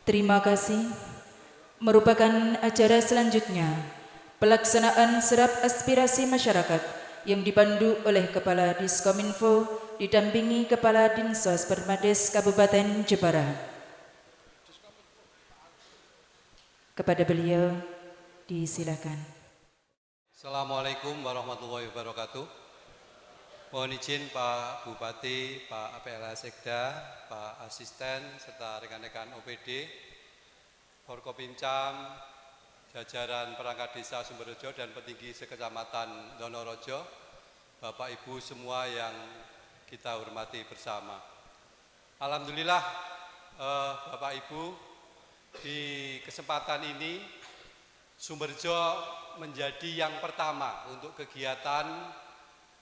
Terima kasih. Merupakan acara selanjutnya, pelaksanaan serap aspirasi masyarakat yang dipandu oleh Kepala Diskominfo didampingi Kepala Dinsos Permades Kabupaten Jepara. Kepada beliau disilakan. Assalamualaikum warahmatullahi wabarakatuh. Mohon izin Pak Bupati, Pak PLH Sekda, Pak Asisten, serta rekan-rekan OPD, Forkopimcam, jajaran perangkat desa Sumberjo dan petinggi sekecamatan Donorojo, Bapak Ibu semua yang kita hormati bersama. Alhamdulillah Bapak Ibu, di kesempatan ini Sumberjo menjadi yang pertama untuk kegiatan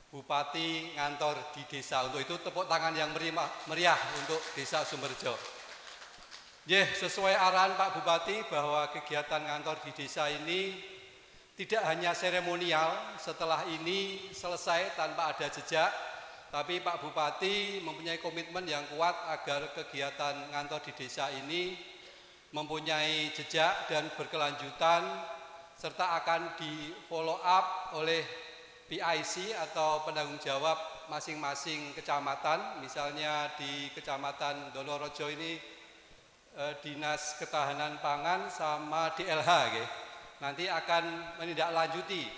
Bupati ngantor di desa. Untuk itu tepuk tangan yang meriah untuk desa Sumberjo. Sesuai arahan Pak Bupati bahwa kegiatan ngantor di desa ini tidak hanya seremonial, setelah ini selesai tanpa ada jejak, tapi Pak Bupati mempunyai komitmen yang kuat agar kegiatan ngantor di desa ini mempunyai jejak dan berkelanjutan, serta akan di follow up oleh PIC atau penanggung jawab masing-masing kecamatan. Misalnya di Kecamatan Donorojo ini Dinas Ketahanan Pangan sama DLH nanti akan menindaklanjuti.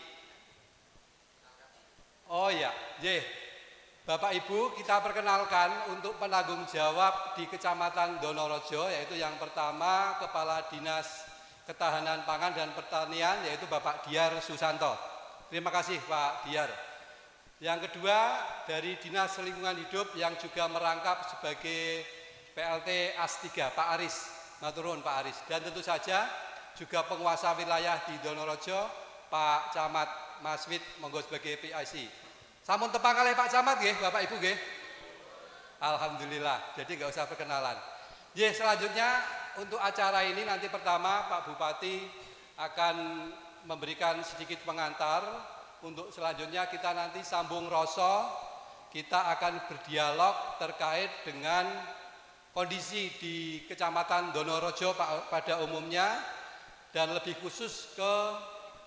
Bapak Ibu, kita perkenalkan untuk penanggung jawab di Kecamatan Donorojo, yaitu yang pertama Kepala Dinas Ketahanan Pangan dan Pertanian, yaitu Bapak Diar Susanto. Terima kasih Pak Diar. Yang kedua dari Dinas Lingkungan Hidup yang juga merangkap sebagai PLT AS3, Pak Aris. Maturun Pak Aris. Dan tentu saja juga penguasa wilayah di Donorojo, Pak Camat Maswid, monggo sebagai PIC. Sampun tepang kalih Pak Camat nggih, Bapak Ibu nggih. Alhamdulillah. Jadi nggak usah perkenalan. Selanjutnya untuk acara ini nanti pertama Pak Bupati akan memberikan sedikit pengantar. Untuk selanjutnya kita nanti sambung rasa, kita akan berdialog terkait dengan kondisi di Kecamatan Donorojo pada umumnya dan lebih khusus ke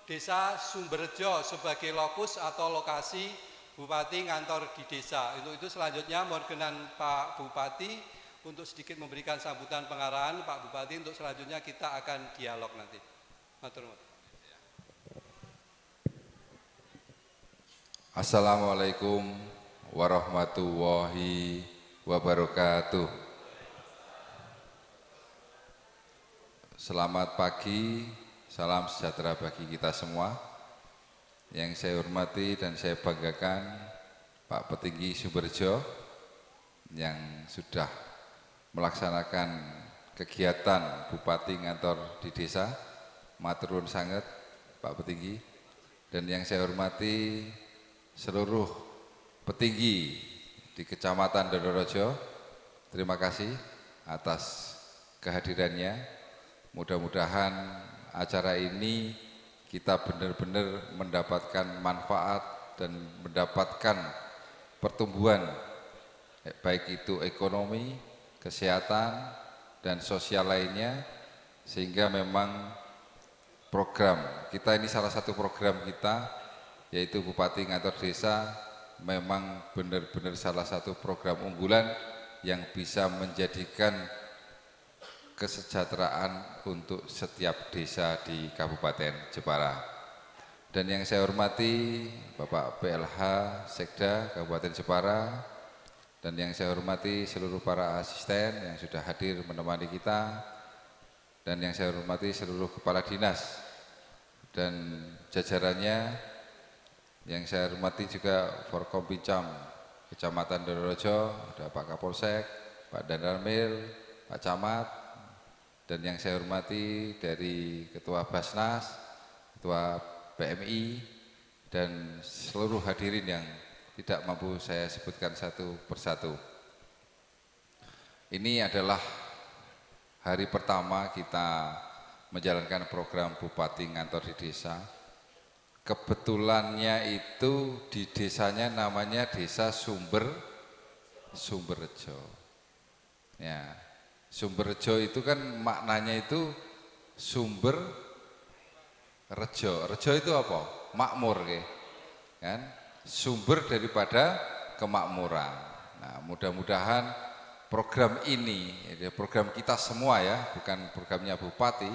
Desa Sumberjo sebagai lokus atau lokasi Bupati ngantor di desa. Untuk itu selanjutnya mohon kenan Pak Bupati untuk sedikit memberikan sambutan pengarahan. Pak Bupati, untuk selanjutnya kita akan dialog nanti. Matur nuwun. Assalamualaikum warahmatullahi wabarakatuh. Selamat pagi, salam sejahtera bagi kita semua. Yang saya hormati dan saya banggakan Pak Petinggi Sumberjo yang sudah melaksanakan kegiatan Bupati ngantor di desa. Maturun sangat Pak Petinggi. Dan yang saya hormati seluruh petinggi di Kecamatan Donorojo, terima kasih atas kehadirannya. Mudah-mudahan acara ini kita benar-benar mendapatkan manfaat dan mendapatkan pertumbuhan, baik itu ekonomi, kesehatan, dan sosial lainnya, sehingga memang program kita ini salah satu program kita, yaitu Bupati Ngantor Desa, memang benar-benar salah satu program unggulan yang bisa menjadikan kesejahteraan untuk setiap desa di Kabupaten Jepara. Dan yang saya hormati Bapak PLH Sekda Kabupaten Jepara, dan yang saya hormati seluruh para asisten yang sudah hadir menemani kita, dan yang saya hormati seluruh kepala dinas dan jajarannya. Yang saya hormati juga Forkopimcam Kecamatan Donorojo, ada Pak Kapolsek, Pak Danramil, Pak Camat, dan yang saya hormati dari Ketua Basnas, Ketua PMI, dan seluruh hadirin yang tidak mampu saya sebutkan satu persatu. Ini adalah hari pertama kita menjalankan program Bupati Ngantor di Desa. Kebetulannya itu di desanya namanya Desa Sumberjo. Ya, Sumber rejo itu kan maknanya itu sumber rejo. Rejo itu apa? Makmur kan? Sumber daripada kemakmuran. Nah, mudah-mudahan program ini, program kita semua ya, bukan programnya Bupati,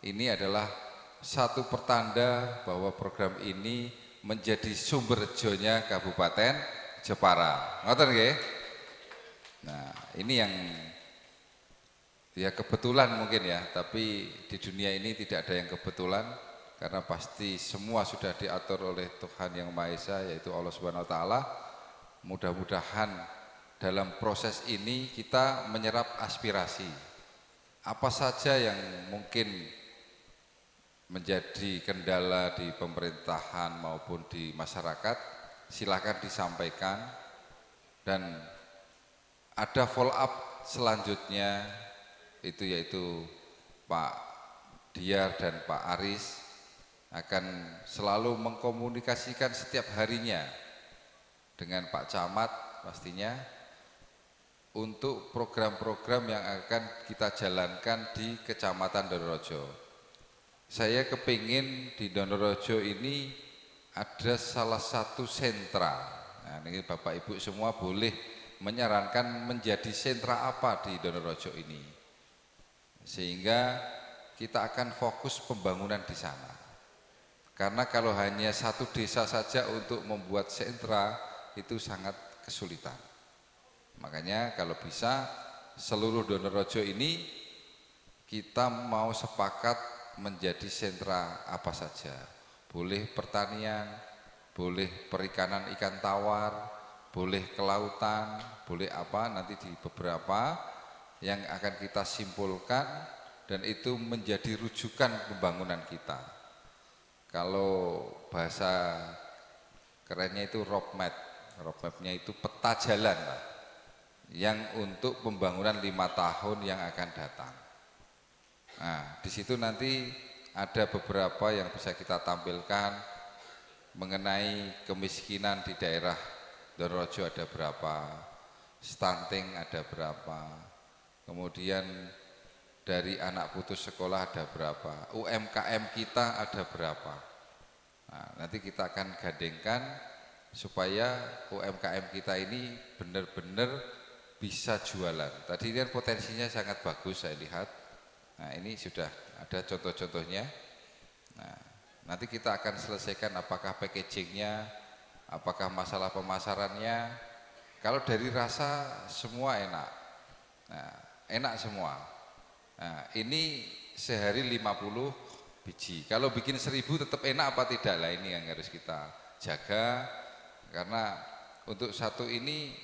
ini adalah satu pertanda bahwa program ini menjadi sumber rejonya Kabupaten Jepara. Ngoten nggih? Nah, ini yang ya kebetulan mungkin ya, tapi di dunia ini tidak ada yang kebetulan karena pasti semua sudah diatur oleh Tuhan Yang Maha Esa, yaitu Allah Subhanahu wa taala. Mudah-mudahan dalam proses ini kita menyerap aspirasi. Apa saja yang mungkin menjadi kendala di pemerintahan maupun di masyarakat, silakan disampaikan, dan ada follow up selanjutnya itu yaitu Pak Diar dan Pak Aris akan selalu mengkomunikasikan setiap harinya dengan Pak Camat pastinya untuk program-program yang akan kita jalankan di Kecamatan Donorojo. Saya kepingin di Donorojo ini ada salah satu sentra. Nah, ini Bapak Ibu semua boleh menyarankan menjadi sentra apa di Donorojo ini, sehingga kita akan fokus pembangunan di sana. Karena kalau hanya satu desa saja untuk membuat sentra itu sangat kesulitan. Makanya kalau bisa seluruh Donorojo ini kita mau sepakat menjadi sentra apa saja. Boleh pertanian, boleh perikanan ikan tawar, boleh kelautan, boleh apa nanti di beberapa yang akan kita simpulkan dan itu menjadi rujukan pembangunan kita. Kalau bahasa kerennya itu roadmap, roadmapnya itu peta jalan lah, yang untuk pembangunan 5 tahun yang akan datang. Nah, di situ nanti ada beberapa yang bisa kita tampilkan mengenai kemiskinan di daerah Donorojo ada berapa, stunting ada berapa, kemudian dari anak putus sekolah ada berapa, UMKM kita ada berapa. Nah, nanti kita akan gandengkan supaya UMKM kita ini benar-benar bisa jualan. Tadi kan potensinya sangat bagus saya lihat. Nah, ini sudah ada contoh-contohnya. Nah, nanti kita akan selesaikan apakah packagingnya, apakah masalah pemasarannya. Kalau dari rasa semua enak. Nah, enak semua. Nah, ini sehari 50 biji. Kalau bikin 1000 tetap enak apa tidak lah, ini yang harus kita jaga. Karena untuk satu ini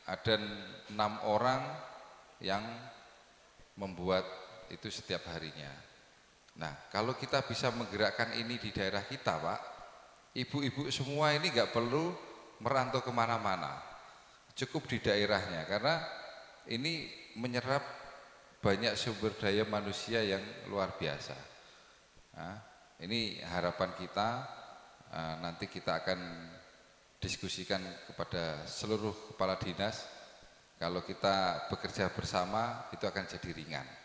ada 6 orang yang membuat itu setiap harinya. Nah, kalau kita bisa menggerakkan ini di daerah kita, Pak, ibu-ibu semua ini nggak perlu merantau kemana-mana, cukup di daerahnya, karena ini menyerap banyak sumber daya manusia yang luar biasa. Nah, ini harapan kita, nanti kita akan diskusikan kepada seluruh kepala dinas. Kalau kita bekerja bersama itu akan jadi ringan.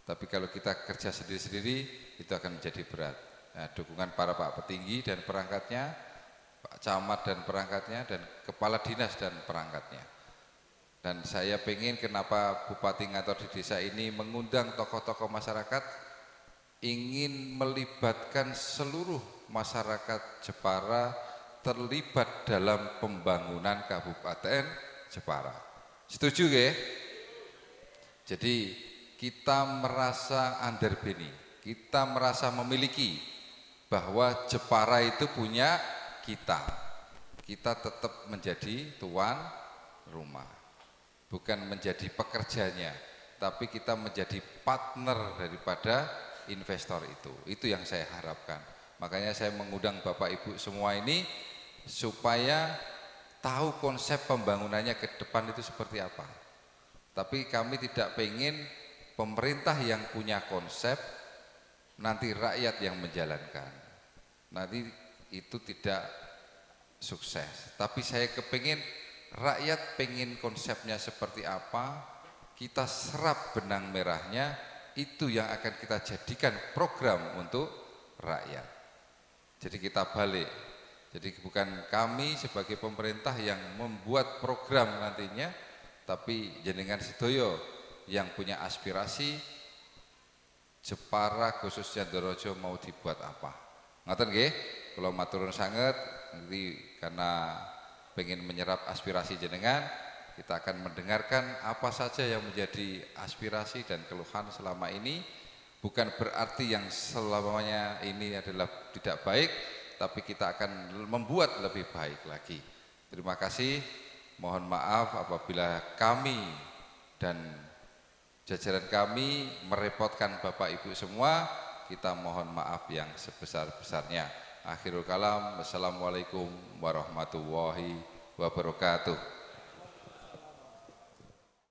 Tapi kalau kita kerja sendiri-sendiri itu akan menjadi berat. Nah, dukungan para Pak Petinggi dan perangkatnya, Pak Camat dan perangkatnya, dan Kepala Dinas dan perangkatnya. Dan saya pengen kenapa Bupati Ngator di desa ini mengundang tokoh-tokoh masyarakat, ingin melibatkan seluruh masyarakat Jepara terlibat dalam pembangunan Kabupaten Jepara. Setuju ya? Jadi kita merasa underbeni, kita merasa memiliki bahwa Jepara itu punya kita. Kita tetap menjadi tuan rumah, bukan menjadi pekerjanya, tapi kita menjadi partner daripada investor itu. Itu yang saya harapkan. Makanya saya mengundang Bapak Ibu semua ini supaya tahu konsep pembangunannya ke depan itu seperti apa. Tapi kami tidak pengen pemerintah yang punya konsep, nanti rakyat yang menjalankan. Nanti itu tidak sukses. Tapi saya kepingin rakyat pengen konsepnya seperti apa, kita serap benang merahnya, itu yang akan kita jadikan program untuk rakyat. Jadi kita balik. Jadi bukan kami sebagai pemerintah yang membuat program nantinya, tapi jenengan sedoyo yang punya aspirasi Jepara khususnya Ndorojo mau dibuat apa. Ngoten nggih, kula matur sanget nanti karena pengen menyerap aspirasi jenengan, kita akan mendengarkan apa saja yang menjadi aspirasi dan keluhan selama ini. Bukan berarti yang selamanya ini adalah tidak baik, tapi kita akan membuat lebih baik lagi. Terima kasih, mohon maaf apabila kami dan jajaran kami merepotkan Bapak Ibu semua, kita mohon maaf yang sebesar-besarnya. Akhirul kalam, wassalamualaikum warahmatullahi wabarakatuh.